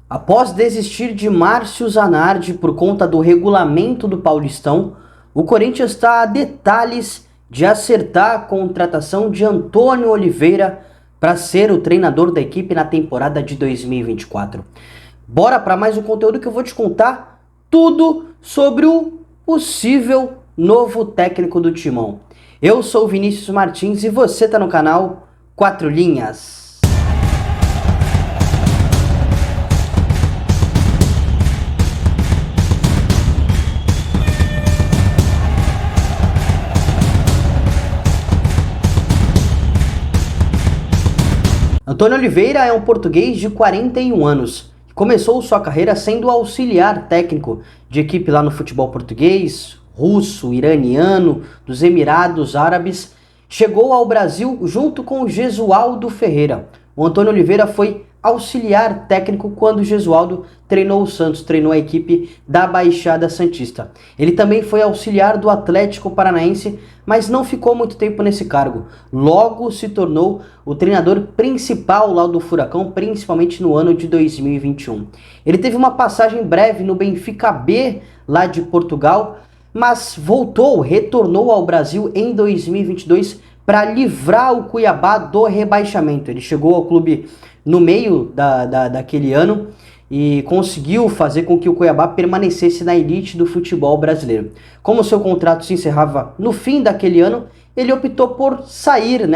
Após desistir de Márcio Zanardi por conta do regulamento do Paulistão, o Corinthians está a detalhes de acertar a contratação de Antônio Oliveira para ser o treinador da equipe na temporada de 2024. Bora para mais um conteúdo que eu vou te contar tudo sobre o possível novo técnico do Timão. Eu sou o Vinícius Martins e você está no canal 4 Linhas. Antônio Oliveira é um português de 41 anos. Começou sua carreira sendo auxiliar técnico de equipe lá no futebol português, russo, iraniano, dos Emirados Árabes. Chegou ao Brasil junto com o Gesualdo Ferreira. O Antônio Oliveira foi auxiliar técnico quando o Gesualdo treinou o Santos, treinou a equipe da Baixada Santista. Ele também foi auxiliar do Atlético Paranaense, mas não ficou muito tempo nesse cargo. Logo se tornou o treinador principal lá do Furacão, principalmente no ano de 2021. Ele teve uma passagem breve no Benfica B, lá de Portugal, mas retornou ao Brasil em 2022 para livrar o Cuiabá do rebaixamento. Ele chegou ao clube no meio daquele ano e conseguiu fazer com que o Cuiabá permanecesse na elite do futebol brasileiro. Como seu contrato se encerrava no fim daquele ano, ele optou por sair,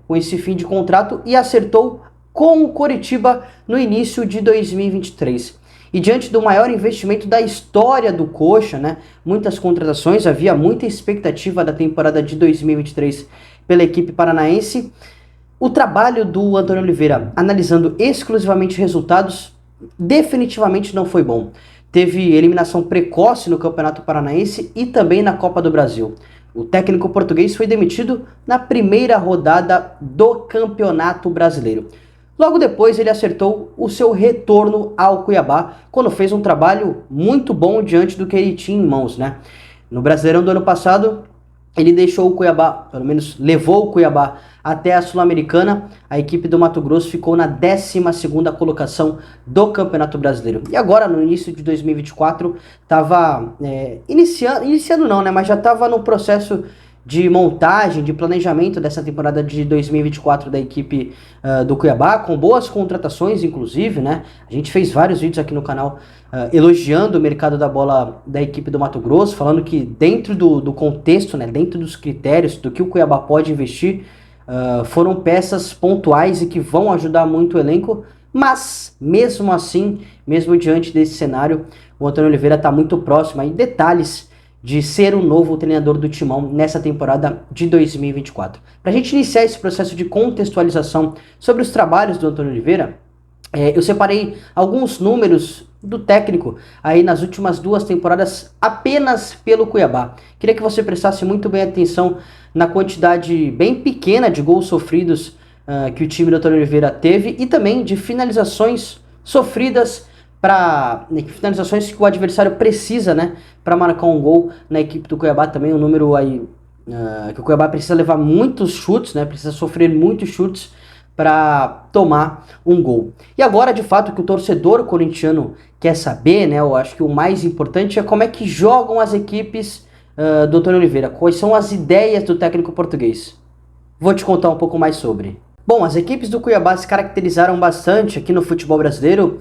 com esse fim de contrato e acertou com o Coritiba no início de 2023. E diante do maior investimento da história do Coxa, muitas contratações, havia muita expectativa da temporada de 2023 pela equipe paranaense. O trabalho do Antônio Oliveira, analisando exclusivamente resultados, definitivamente não foi bom. Teve eliminação precoce no Campeonato Paranaense e também na Copa do Brasil. O técnico português foi demitido na primeira rodada do Campeonato Brasileiro. Logo depois ele acertou o seu retorno ao Cuiabá, quando fez um trabalho muito bom diante do que ele tinha em mãos, No Brasileirão do ano passado, ele deixou o Cuiabá, pelo menos levou o Cuiabá até a Sul-Americana. A equipe do Mato Grosso ficou na 12ª colocação do Campeonato Brasileiro. E agora, no início de 2024, estava iniciando não, mas já estava no processo de montagem, de planejamento dessa temporada de 2024 da equipe do Cuiabá, com boas contratações, inclusive, A gente fez vários vídeos aqui no canal elogiando o mercado da bola da equipe do Mato Grosso, falando que dentro do contexto, dentro dos critérios do que o Cuiabá pode investir, foram peças pontuais e que vão ajudar muito o elenco, mas mesmo assim, mesmo diante desse cenário, o Antônio Oliveira está muito próximo aí, detalhes de ser o novo treinador do Timão nessa temporada de 2024. Para a gente iniciar esse processo de contextualização sobre os trabalhos do Antônio Oliveira, eu separei alguns números do técnico aí nas últimas 2 temporadas apenas pelo Cuiabá. Queria que você prestasse muito bem atenção na quantidade bem pequena de gols sofridos que o time do Antônio Oliveira teve e também de finalizações sofridas, finalizações que o adversário precisa, para marcar um gol na equipe do Cuiabá. Também um número aí que o Cuiabá precisa levar muitos chutes, precisa sofrer muitos chutes para tomar um gol. E agora, de fato, o que o torcedor corintiano quer saber, eu acho que o mais importante é como é que jogam as equipes do Antônio Oliveira, quais são as ideias do técnico português. Vou te contar um pouco mais sobre. Bom, as equipes do Cuiabá se caracterizaram bastante aqui no futebol brasileiro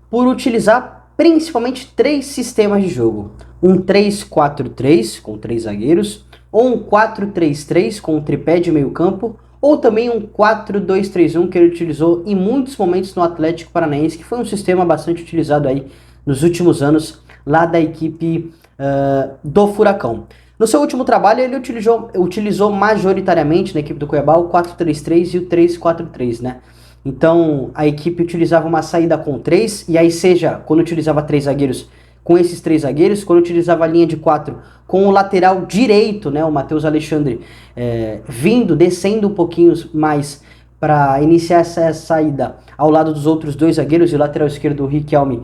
por utilizar principalmente 3 sistemas de jogo. Um 3-4-3 com 3 zagueiros, ou um 4-3-3 com um tripé de meio campo, ou também um 4-2-3-1 que ele utilizou em muitos momentos no Atlético Paranaense, que foi um sistema bastante utilizado aí nos últimos anos lá da equipe do Furacão. No seu último trabalho ele utilizou majoritariamente na equipe do Cuiabá o 4-3-3 e o 3-4-3, Então a equipe utilizava uma saída com 3, e aí seja quando utilizava 3 zagueiros, com esses 3 zagueiros, quando utilizava a linha de 4 com o lateral direito, o Matheus Alexandre, descendo um pouquinho mais para iniciar essa saída ao lado dos outros 2 zagueiros, e o lateral esquerdo, o Riquelme,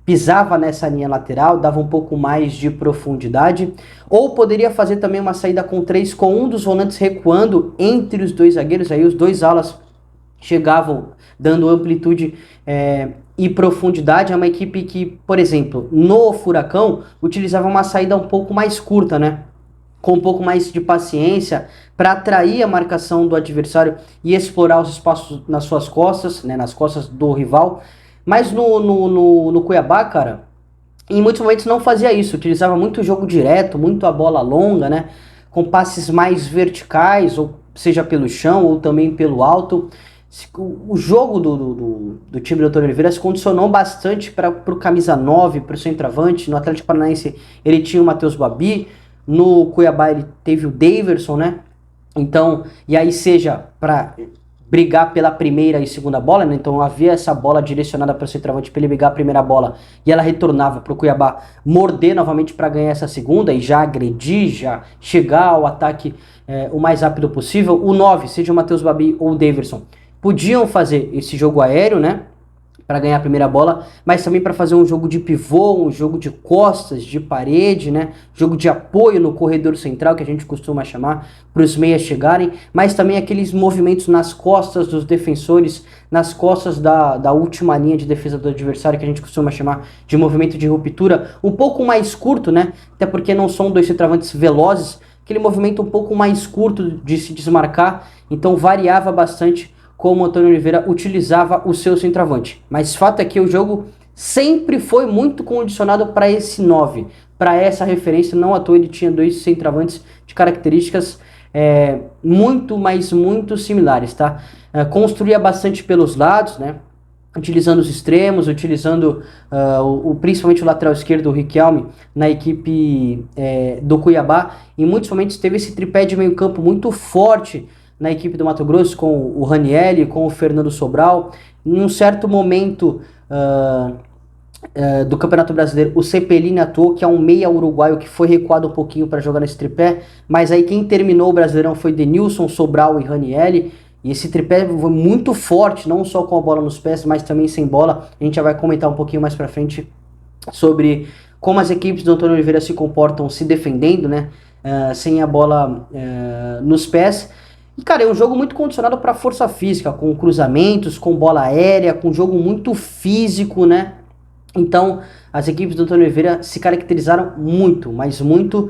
pisava nessa linha lateral, dava um pouco mais de profundidade, ou poderia fazer também uma saída com 3, com um dos volantes recuando entre os 2 zagueiros, aí os 2 alas chegavam dando amplitude e profundidade. É uma equipe que, por exemplo, no Furacão, utilizava uma saída um pouco mais curta, né? Com um pouco mais de paciência para atrair a marcação do adversário e explorar os espaços nas suas costas, né? Nas costas do rival. Mas no Cuiabá, cara, em muitos momentos não fazia isso, utilizava muito jogo direto, muito a bola longa, né? Com passes mais verticais, ou seja pelo chão ou também pelo alto. O jogo do time do Antônio Oliveira se condicionou bastante para o camisa 9, para o centroavante. No Atlético Paranaense ele tinha o Matheus Babi, no Cuiabá ele teve o Daverson, né? Então, e aí seja para brigar pela primeira e segunda bola, né? Então havia essa bola direcionada para o centroavante para ele brigar a primeira bola e ela retornava para o Cuiabá morder novamente para ganhar essa segunda e já agredir, já chegar ao ataque o mais rápido possível. O 9, seja o Matheus Babi ou o Daverson, podiam fazer esse jogo aéreo, né? Para ganhar a primeira bola, mas também para fazer um jogo de pivô, um jogo de costas, de parede, né? Jogo de apoio no corredor central, que a gente costuma chamar, para os meias chegarem, mas também aqueles movimentos nas costas dos defensores, nas costas da última linha de defesa do adversário, que a gente costuma chamar de movimento de ruptura, um pouco mais curto, né? Até porque não são dois centroavantes velozes, aquele movimento um pouco mais curto de se desmarcar, então variava bastante como o Antônio Oliveira utilizava o seu centroavante. Mas fato é que o jogo sempre foi muito condicionado para esse 9, para essa referência. Não à toa ele tinha dois centroavantes de características muito, mas muito similares, tá? Construía bastante pelos lados, né? Utilizando os extremos, utilizando principalmente o lateral esquerdo, o Riquelme, na equipe do Cuiabá. Em muitos momentos teve esse tripé de meio campo muito forte na equipe do Mato Grosso, com o Ranieri, com o Fernando Sobral. Em um certo momento do Campeonato Brasileiro, o Cepelini atuou, que é um meia uruguaio que foi recuado um pouquinho para jogar nesse tripé, mas aí quem terminou o Brasileirão foi Denilson, Sobral e Ranieri, e esse tripé foi muito forte, não só com a bola nos pés, mas também sem bola. A gente já vai comentar um pouquinho mais para frente sobre como as equipes do Antônio Oliveira se comportam se defendendo, né, sem a bola nos pés. E, cara, é um jogo muito condicionado para força física, com cruzamentos, com bola aérea, com jogo muito físico, né? Então, as equipes do Antônio Oliveira se caracterizaram muito, mas muito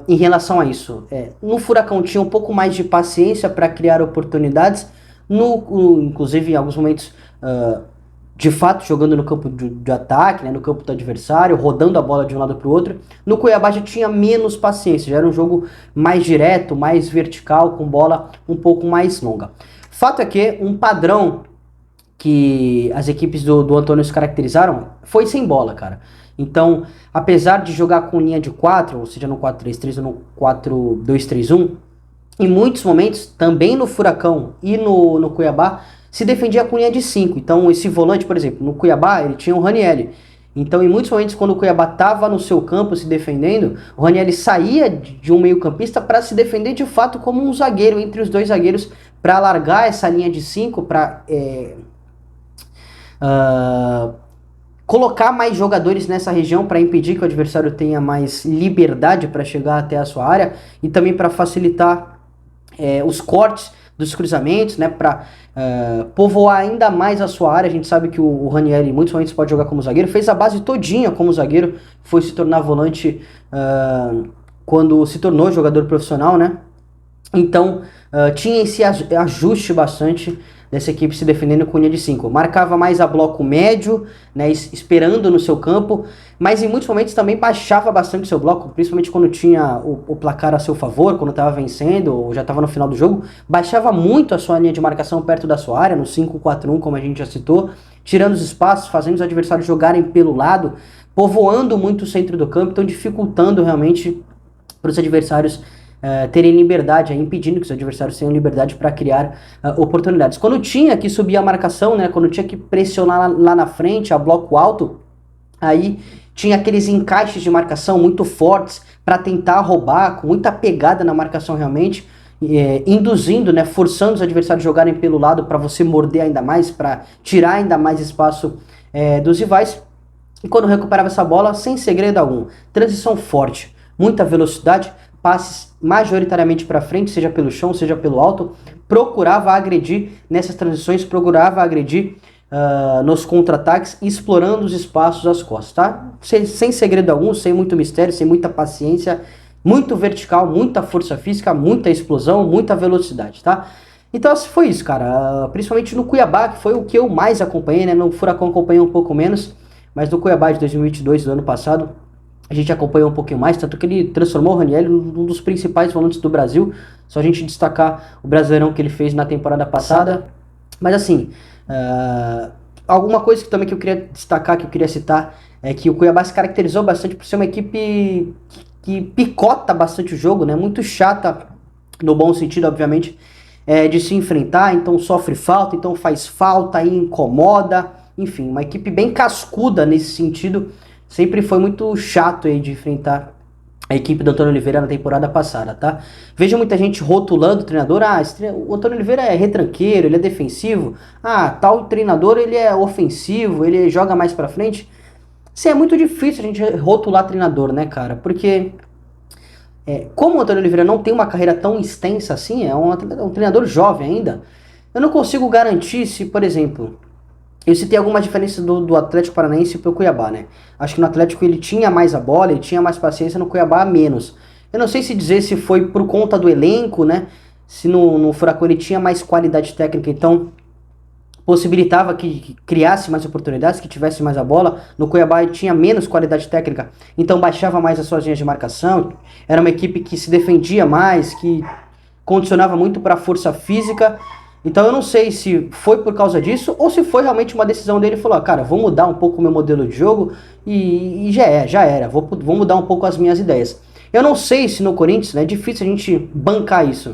em relação a isso. No Furacão tinha um pouco mais de paciência para criar oportunidades, inclusive em alguns momentos de fato jogando no campo de ataque, né, no campo do adversário, rodando a bola de um lado para o outro. No Cuiabá já tinha menos paciência, já era um jogo mais direto, mais vertical, com bola um pouco mais longa. Fato é que um padrão que as equipes do Antônio se caracterizaram foi sem bola, cara. Então, apesar de jogar com linha de 4, ou seja, no 4-3-3 ou no 4-2-3-1, em muitos momentos, também no Furacão e no Cuiabá, se defendia com linha de 5. Então, esse volante, por exemplo, no Cuiabá, ele tinha o Ranieri. Então, em muitos momentos, quando o Cuiabá estava no seu campo se defendendo, o Ranieri saía de um meio-campista para se defender de fato como um zagueiro, entre os dois zagueiros, para alargar essa linha de 5, para colocar mais jogadores nessa região, para impedir que o adversário tenha mais liberdade para chegar até a sua área e também para facilitar os cortes dos cruzamentos, né, para povoar ainda mais a sua área. A gente sabe que o Ranieri em muitos momentos pode jogar como zagueiro, fez a base todinha como zagueiro, foi se tornar volante quando se tornou jogador profissional, né? Então tinha esse ajuste bastante dessa equipe se defendendo com linha de 5. Marcava mais a bloco médio, né, esperando no seu campo, mas em muitos momentos também baixava bastante o seu bloco, principalmente quando tinha o placar a seu favor, quando estava vencendo ou já estava no final do jogo, baixava muito a sua linha de marcação perto da sua área, no 5-4-1, como a gente já citou, tirando os espaços, fazendo os adversários jogarem pelo lado, povoando muito o centro do campo, então dificultando realmente para os adversários terem liberdade, impedindo que os adversários tenham liberdade para criar oportunidades. Quando tinha que subir a marcação, né, quando tinha que pressionar lá na frente, a bloco alto, aí tinha aqueles encaixes de marcação muito fortes para tentar roubar, com muita pegada na marcação realmente, induzindo, né, forçando os adversários a jogarem pelo lado para você morder ainda mais, para tirar ainda mais espaço dos rivais. E quando recuperava essa bola, sem segredo algum, transição forte, muita velocidade, passes majoritariamente para frente, seja pelo chão, seja pelo alto, procurava agredir nessas transições, procurava agredir nos contra-ataques, explorando os espaços às costas, tá? Sem segredo algum, sem muito mistério, sem muita paciência, muito vertical, muita força física, muita explosão, muita velocidade, tá? Então foi isso, cara, principalmente no Cuiabá, que foi o que eu mais acompanhei, né? No Furacão acompanhei um pouco menos, mas no Cuiabá de 2022, do ano passado, a gente acompanhou um pouquinho mais, tanto que ele transformou o Ranieri num dos principais volantes do Brasil. Só a gente destacar o Brasileirão que ele fez na temporada passada. Mas assim, alguma coisa que também que eu queria destacar, que eu queria citar, é que o Cuiabá se caracterizou bastante por ser uma equipe que picota bastante o jogo, né? Muito chata, no bom sentido, obviamente, de se enfrentar, então sofre falta, então faz falta, aí incomoda, enfim, uma equipe bem cascuda nesse sentido. Sempre foi muito chato aí de enfrentar a equipe do Antônio Oliveira na temporada passada, tá? Vejo muita gente rotulando o treinador, o Antônio Oliveira é retranqueiro, ele é defensivo, tal treinador ele é ofensivo, ele joga mais pra frente. Isso é muito difícil a gente rotular treinador, né, cara? Porque como o Antônio Oliveira não tem uma carreira tão extensa assim, é um treinador jovem ainda, eu não consigo garantir se, por exemplo, eu citei algumas diferenças do Atlético Paranaense pro Cuiabá, né? Acho que no Atlético ele tinha mais a bola, ele tinha mais paciência, no Cuiabá menos. Eu não sei se dizer se foi por conta do elenco, né? Se no Furacão ele tinha mais qualidade técnica, então possibilitava que criasse mais oportunidades, que tivesse mais a bola. No Cuiabá ele tinha menos qualidade técnica, então baixava mais as suas linhas de marcação. Era uma equipe que se defendia mais, que condicionava muito para a força física. Então eu não sei se foi por causa disso ou se foi realmente uma decisão dele. Falou, cara, vou mudar um pouco o meu modelo de jogo e já era. Vou mudar um pouco as minhas ideias. Eu não sei se no Corinthians, né, é difícil a gente bancar isso.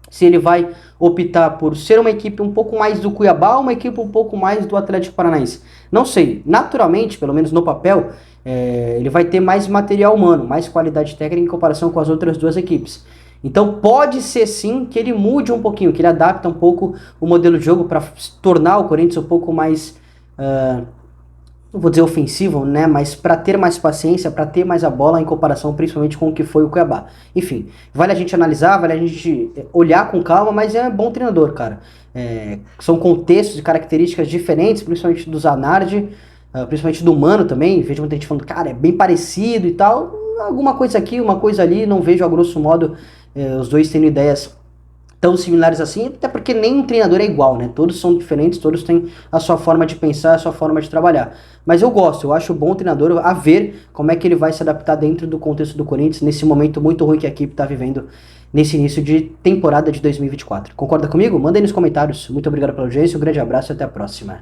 Se ele vai optar por ser uma equipe um pouco mais do Cuiabá ou uma equipe um pouco mais do Atlético Paranaense. Não sei. Naturalmente, pelo menos no papel, ele vai ter mais material humano, mais qualidade técnica em comparação com as outras duas equipes. Então pode ser sim que ele mude um pouquinho, que ele adapta um pouco o modelo de jogo para tornar o Corinthians um pouco mais, não vou dizer ofensivo, né, mas para ter mais paciência, para ter mais a bola em comparação principalmente com o que foi o Cuiabá. Enfim, vale a gente analisar, vale a gente olhar com calma, mas é bom treinador, cara. São contextos e características diferentes, principalmente do Zanardi, principalmente do Mano também. Vejo muita gente falando, cara, é bem parecido e tal. Alguma coisa aqui, uma coisa ali, não vejo a grosso modo os dois tendo ideias tão similares assim, até porque nenhum treinador é igual, né? Todos são diferentes, todos têm a sua forma de pensar, a sua forma de trabalhar. Mas eu acho bom o treinador a ver como é que ele vai se adaptar dentro do contexto do Corinthians, nesse momento muito ruim que a equipe está vivendo nesse início de temporada de 2024. Concorda comigo? Manda aí nos comentários. Muito obrigado pela audiência, um grande abraço e até a próxima.